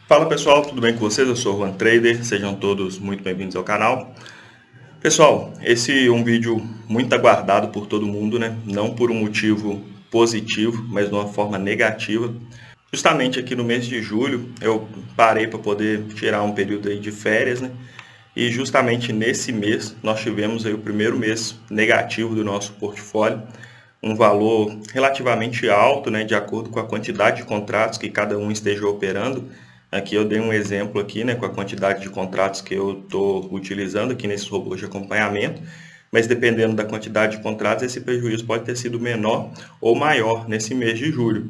Fala pessoal, tudo bem com vocês? Eu sou o Juan Trader, sejam todos muito bem-vindos ao canal. Pessoal, esse é um vídeo muito aguardado por todo mundo, né? Não por um motivo positivo, mas de uma forma negativa. Justamente aqui no mês de julho, eu parei para poder tirar um período aí de férias, né? E justamente nesse mês, nós tivemos aí o primeiro mês negativo do nosso portfólio, um valor relativamente alto, né, de acordo com a quantidade de contratos que cada um esteja operando. Aqui eu dei um exemplo aqui, né, com a quantidade de contratos que eu estou utilizando aqui nesses robôs de acompanhamento, mas dependendo da quantidade de contratos, esse prejuízo pode ter sido menor ou maior nesse mês de julho.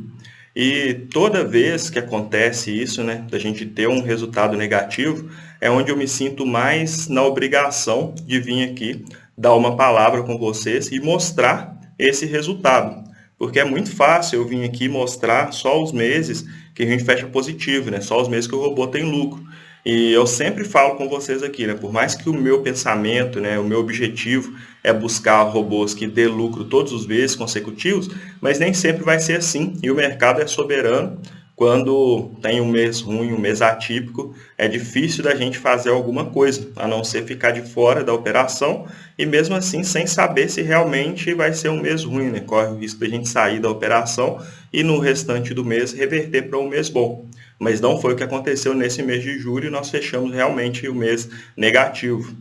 E toda vez que acontece isso, né, da gente ter um resultado negativo, é onde eu me sinto mais na obrigação de vir aqui dar uma palavra com vocês e mostrar esse resultado. Porque é muito fácil eu vir aqui mostrar só os meses que a gente fecha positivo, né? Só os meses que o robô tem lucro. E eu sempre falo com vocês aqui, né? Por mais que o meu pensamento, né, o meu objetivo é buscar robôs que dê lucro todos os meses consecutivos, mas nem sempre vai ser assim. E o mercado é soberano. Quando tem um mês ruim, um mês atípico, é difícil da gente fazer alguma coisa, a não ser ficar de fora da operação e mesmo assim sem saber se realmente vai ser um mês ruim, né? Corre o risco da gente sair da operação e no restante do mês reverter para um mês bom. Mas não foi o que aconteceu nesse mês de julho, nós fechamos realmente o mês negativo.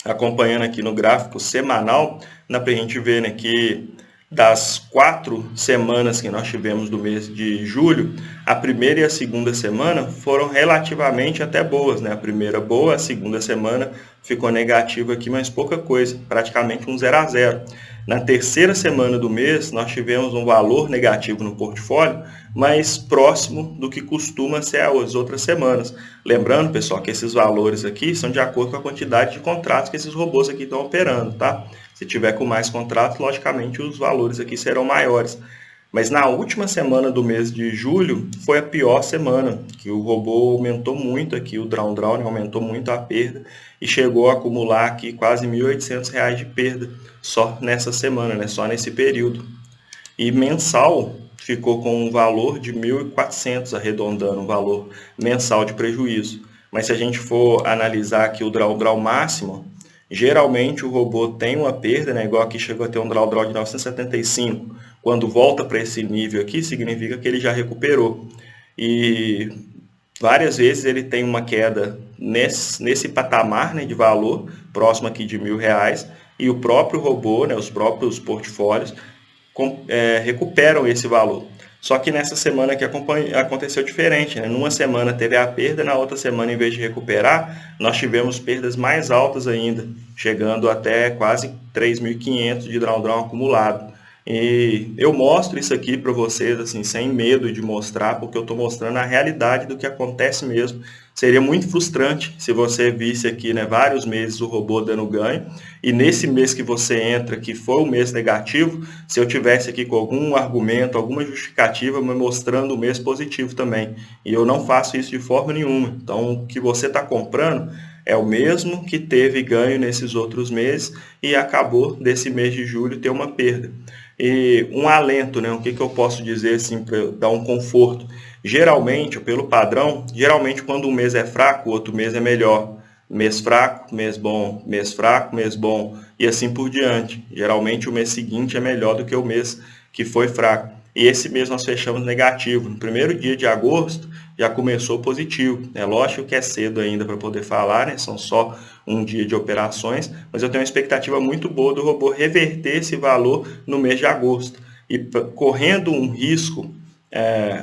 Acompanhando aqui no gráfico semanal, dá para a gente ver, né, que das 4 semanas que nós tivemos do mês de julho, a primeira e a segunda semana foram relativamente até boas, né? A primeira boa, a segunda semana ficou negativa aqui, mas pouca coisa, praticamente um 0 a 0. Na terceira semana do mês, nós tivemos um valor negativo no portfólio, mais próximo do que costuma ser as outras semanas. Lembrando, pessoal, que esses valores aqui são de acordo com a quantidade de contratos que esses robôs aqui estão operando, tá? Se tiver com mais contratos, logicamente os valores aqui serão maiores. Mas na última semana do mês de julho foi a pior semana, que o robô aumentou muito aqui, o drawdown aumentou muito a perda e chegou a acumular aqui quase R$ 1.800 de perda só nessa semana, né? Só nesse período. E mensal ficou com um valor de 1.400, arredondando um valor mensal de prejuízo. Mas se a gente for analisar aqui o drawdown máximo, geralmente o robô tem uma perda, né? Igual aqui chegou a ter um drawdown de 975. Quando volta para esse nível aqui, significa que ele já recuperou. E várias vezes ele tem uma queda nesse patamar, né, de valor, próximo aqui de R$ 1.000, e o próprio robô, né, os próprios portfólios, recuperam esse valor. Só que nessa semana que aconteceu diferente, né? Numa semana teve a perda, na outra semana, em vez de recuperar, nós tivemos perdas mais altas ainda, chegando até quase 3.500 de drawdown acumulado. E eu mostro isso aqui para vocês, assim, sem medo de mostrar, porque eu estou mostrando a realidade do que acontece mesmo. Seria muito frustrante se você visse aqui, né, vários meses o robô dando ganho, e nesse mês que você entra, que foi o mês negativo, se eu tivesse aqui com algum argumento, alguma justificativa, me mostrando o mês positivo também. E eu não faço isso de forma nenhuma. Então, o que você está comprando é o mesmo que teve ganho nesses outros meses e acabou desse mês de julho ter uma perda. E um alento, né? O que eu posso dizer assim para dar um conforto? Geralmente, pelo padrão, geralmente quando um mês é fraco, o outro mês é melhor. Mês fraco, mês bom, mês fraco, mês bom, e assim por diante. Geralmente o mês seguinte é melhor do que o mês que foi fraco. E esse mês nós fechamos negativo. No primeiro dia de agosto já começou positivo. É lógico que é cedo ainda para poder falar, né? São só um dia de operações, mas eu tenho uma expectativa muito boa do robô reverter esse valor no mês de agosto. E correndo um risco,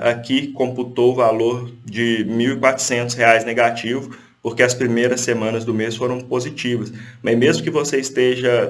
aqui computou o valor de R$ 1.400 negativo, porque as primeiras semanas do mês foram positivas. Mas mesmo que você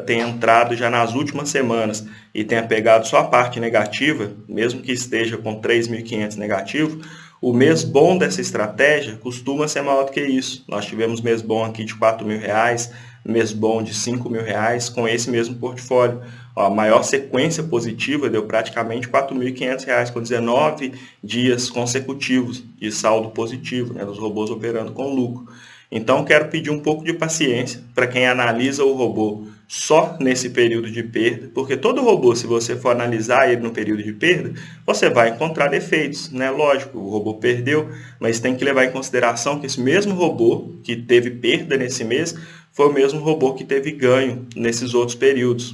tenha entrado já nas últimas semanas e tenha pegado só a parte negativa, mesmo que esteja com 3.500 negativo, o mês bom dessa estratégia costuma ser maior do que isso. Nós tivemos mês bom aqui de R$ 4.000, mês bom de R$ 5.000 com esse mesmo portfólio. A maior sequência positiva deu praticamente R$ 4.500, com 19 dias consecutivos de saldo positivo, né, dos robôs operando com lucro. Então, quero pedir um pouco de paciência para quem analisa o robô só nesse período de perda, porque todo robô, se você for analisar ele no período de perda, você vai encontrar defeitos, né? Lógico, o robô perdeu, mas tem que levar em consideração que esse mesmo robô que teve perda nesse mês foi o mesmo robô que teve ganho nesses outros períodos.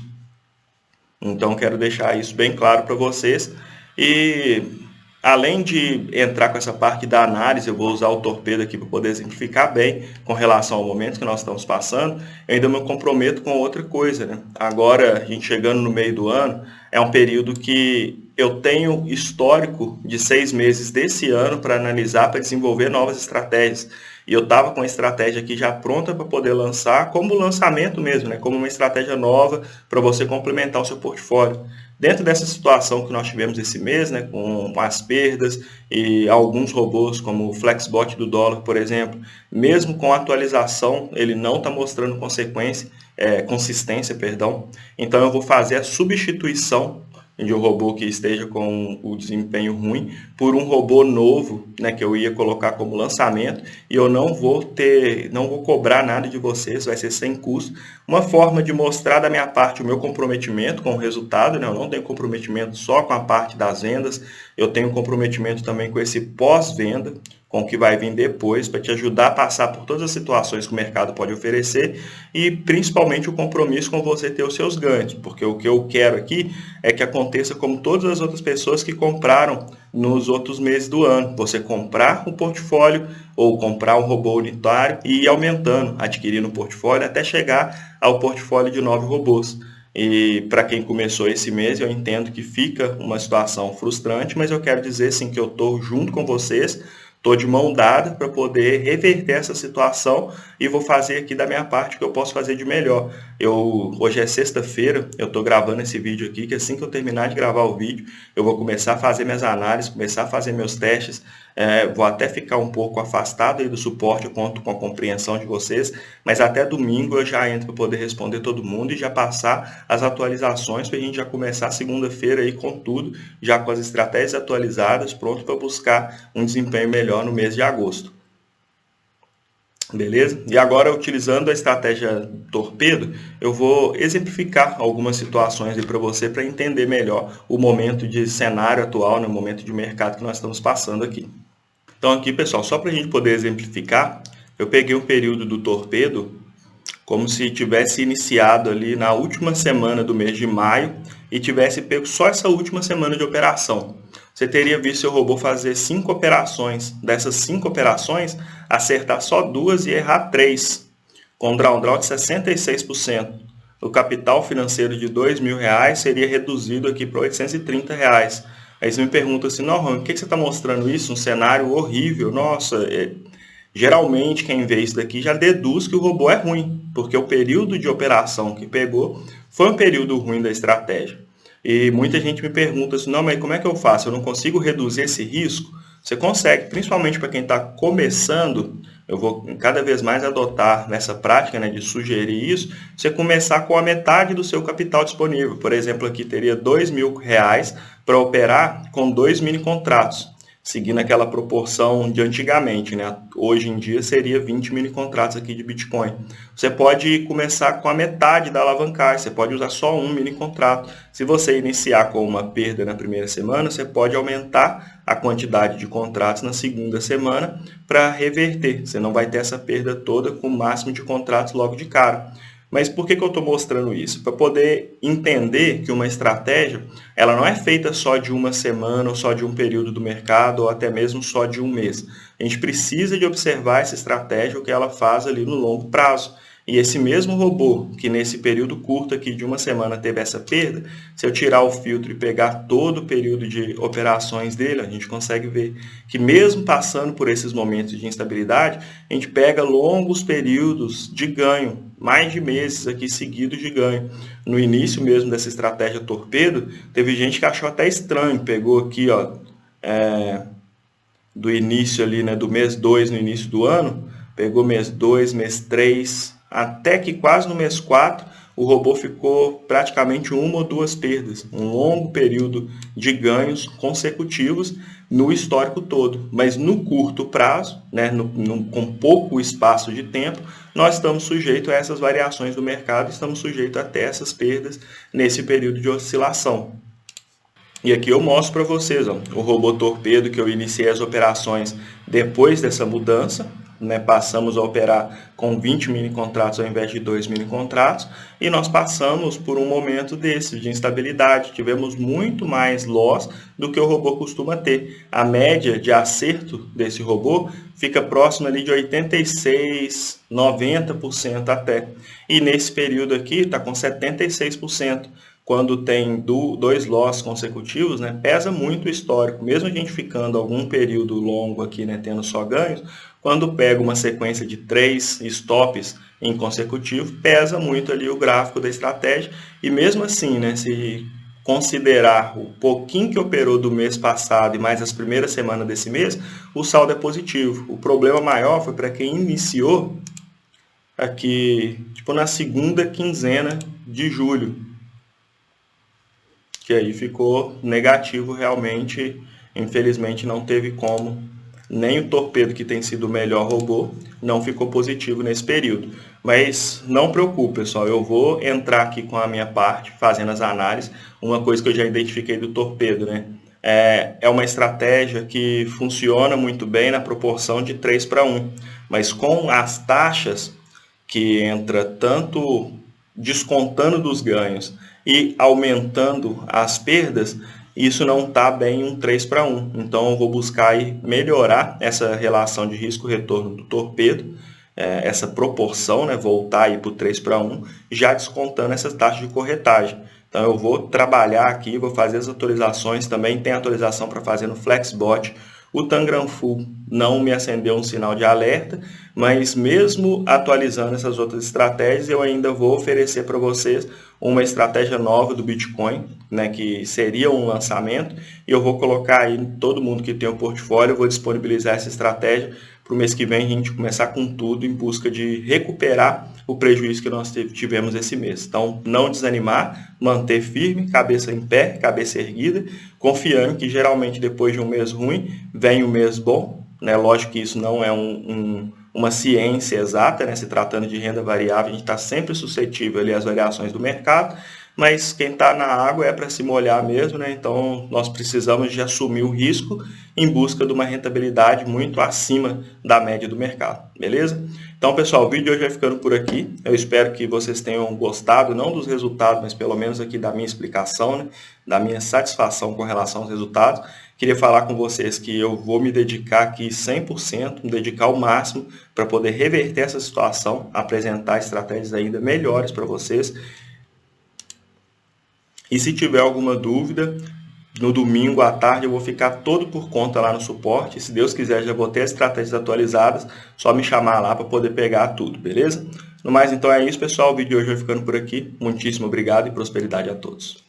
Então, quero deixar isso bem claro para vocês. E além de entrar com essa parte da análise, eu vou usar o torpedo aqui para poder exemplificar bem com relação ao momento que nós estamos passando. Eu ainda me comprometo com outra coisa, né? Agora, a gente chegando no meio do ano, é um período que eu tenho histórico de 6 meses desse ano para analisar, para desenvolver novas estratégias. E eu estava com a estratégia aqui já pronta para poder lançar, como lançamento mesmo, né? Como uma estratégia nova para você complementar o seu portfólio. Dentro dessa situação que nós tivemos esse mês, né, com as perdas e alguns robôs, como o Flexbot do dólar, por exemplo, mesmo com a atualização, ele não está mostrando consistência, perdão. Então eu vou fazer a substituição de um robô que esteja com o desempenho ruim por um robô novo, né, que eu ia colocar como lançamento, e eu não vou cobrar nada de vocês, vai ser sem custo. Uma forma de mostrar da minha parte o meu comprometimento com o resultado, né? Eu não tenho comprometimento só com a parte das vendas, eu tenho comprometimento também com esse pós-venda, com o que vai vir depois, para te ajudar a passar por todas as situações que o mercado pode oferecer e principalmente o compromisso com você ter os seus ganhos, porque o que eu quero aqui é que aconteça como todas as outras pessoas que compraram nos outros meses do ano. Você comprar um portfólio ou comprar um robô unitário e ir aumentando, adquirindo um portfólio até chegar ao portfólio de 9 robôs. E para quem começou esse mês, eu entendo que fica uma situação frustrante, mas eu quero dizer sim que eu estou junto com vocês, estou de mão dada para poder reverter essa situação e vou fazer aqui da minha parte o que eu posso fazer de melhor. Hoje é sexta-feira, eu estou gravando esse vídeo aqui, que assim que eu terminar de gravar o vídeo, eu vou começar a fazer minhas análises, começar a fazer meus testes, vou até ficar um pouco afastado aí do suporte, eu conto com a compreensão de vocês, mas até domingo eu já entro para poder responder todo mundo e já passar as atualizações para a gente já começar segunda-feira aí com tudo, já com as estratégias atualizadas, pronto para buscar um desempenho melhor no mês de agosto. Beleza? E agora, utilizando a estratégia torpedo, eu vou exemplificar algumas situações aí para você, para entender melhor o momento de cenário atual, né, o momento de mercado que nós estamos passando aqui. Então aqui, pessoal, só para a gente poder exemplificar, eu peguei um período do torpedo como se tivesse iniciado ali na última semana do mês de maio e tivesse pego só essa última semana de operação. Você teria visto seu robô fazer 5 operações. Dessas 5 operações, acertar só 2 e errar 3, com um drawdown de 66%. O capital financeiro de R$2.000 seria reduzido aqui para R$830. Aí você me pergunta assim, não, Ron, por que você está mostrando isso? Um cenário horrível. Nossa, geralmente quem vê isso daqui já deduz que o robô é ruim, porque o período de operação que pegou foi um período ruim da estratégia. E muita gente me pergunta assim, não, mas como é que eu faço? Eu não consigo reduzir esse risco? Você consegue, principalmente para quem está começando. Eu vou cada vez mais adotar nessa prática, né, de sugerir isso, você começar com a metade do seu capital disponível. Por exemplo, aqui teria R$2.000 para operar com 2 mini contratos, seguindo aquela proporção de antigamente, né? Hoje em dia seria 20 mini contratos aqui de Bitcoin. Você pode começar com a metade da alavancagem, você pode usar só um mini contrato. Se você iniciar com uma perda na primeira semana, você pode aumentar a quantidade de contratos na segunda semana para reverter. Você não vai ter essa perda toda com o máximo de contratos logo de cara. Mas por que eu estou mostrando isso? Para poder entender que uma estratégia, ela não é feita só de uma semana, ou só de um período do mercado, ou até mesmo só de um mês. A gente precisa de observar essa estratégia, o que ela faz ali no longo prazo. E esse mesmo robô, que nesse período curto aqui de uma semana teve essa perda, se eu tirar o filtro e pegar todo o período de operações dele, a gente consegue ver que mesmo passando por esses momentos de instabilidade, a gente pega longos períodos de ganho, mais de meses aqui seguidos de ganho. No início mesmo dessa estratégia torpedo, teve gente que achou até estranho, pegou aqui, ó, do início ali, né, do mês 2 no início do ano, pegou mês 2, mês 3, até que quase no mês 4, o robô ficou praticamente uma ou duas perdas, um longo período de ganhos consecutivos no histórico todo. Mas no curto prazo, né, com pouco espaço de tempo, nós estamos sujeitos a essas variações do mercado, estamos sujeitos até essas perdas nesse período de oscilação. E aqui eu mostro para vocês o robô torpedo que eu iniciei as operações depois dessa mudança, né? Passamos a operar com 20 mini contratos ao invés de 2 mini contratos, e nós passamos por um momento desse de instabilidade, tivemos muito mais loss do que o robô costuma ter. A média de acerto desse robô fica próximo ali de 86%, 90% até, e nesse período aqui está com 76%. Quando tem dois loss consecutivos, né, pesa muito o histórico. Mesmo a gente ficando algum período longo aqui, né, tendo só ganhos, quando pega uma sequência de 3 stops em consecutivo, pesa muito ali o gráfico da estratégia. E mesmo assim, né, se considerar o pouquinho que operou do mês passado e mais as primeiras semanas desse mês, o saldo é positivo. O problema maior foi para quem iniciou aqui, tipo na segunda quinzena de julho, que aí ficou negativo realmente, infelizmente não teve como, nem o torpedo, que tem sido o melhor robô, não ficou positivo nesse período. Mas não preocupe, pessoal, eu vou entrar aqui com a minha parte, fazendo as análises. Uma coisa que eu já identifiquei do torpedo, né? É uma estratégia que funciona muito bem na proporção de 3:1, mas com as taxas que entra tanto descontando dos ganhos e aumentando as perdas, isso não está bem um 3:1. Então eu vou buscar aí melhorar essa relação de risco-retorno do torpedo, essa proporção, né, voltar aí para o 3:1, já descontando essas taxas de corretagem. Então eu vou trabalhar aqui, vou fazer as atualizações, também tem atualização para fazer no Flexbot. O Tangram Full não me acendeu um sinal de alerta, mas mesmo atualizando essas outras estratégias, eu ainda vou oferecer para vocês uma estratégia nova do Bitcoin, né, que seria um lançamento, e eu vou colocar aí todo mundo que tem um portfólio, eu vou disponibilizar essa estratégia para o mês que vem a gente começar com tudo em busca de recuperar o prejuízo que nós tivemos esse mês. Então, não desanimar, manter firme, cabeça em pé, cabeça erguida, confiando que geralmente depois de um mês ruim, vem um mês bom, né? Lógico que isso não é uma ciência exata, né? Se tratando de renda variável, a gente está sempre suscetível ali às variações do mercado, mas quem está na água é para se molhar mesmo, né? Então nós precisamos de assumir o risco em busca de uma rentabilidade muito acima da média do mercado, beleza? Então, pessoal, o vídeo de hoje vai ficando por aqui. Eu espero que vocês tenham gostado, não dos resultados, mas pelo menos aqui da minha explicação, né? Da minha satisfação com relação aos resultados. Queria falar com vocês que eu vou me dedicar aqui 100%, me dedicar ao máximo para poder reverter essa situação, apresentar estratégias ainda melhores para vocês. E se tiver alguma dúvida, no domingo à tarde eu vou ficar todo por conta lá no suporte. Se Deus quiser, já vou ter as estratégias atualizadas, só me chamar lá para poder pegar tudo, beleza? No mais, então é isso, pessoal. O vídeo de hoje vai ficando por aqui. Muitíssimo obrigado e prosperidade a todos.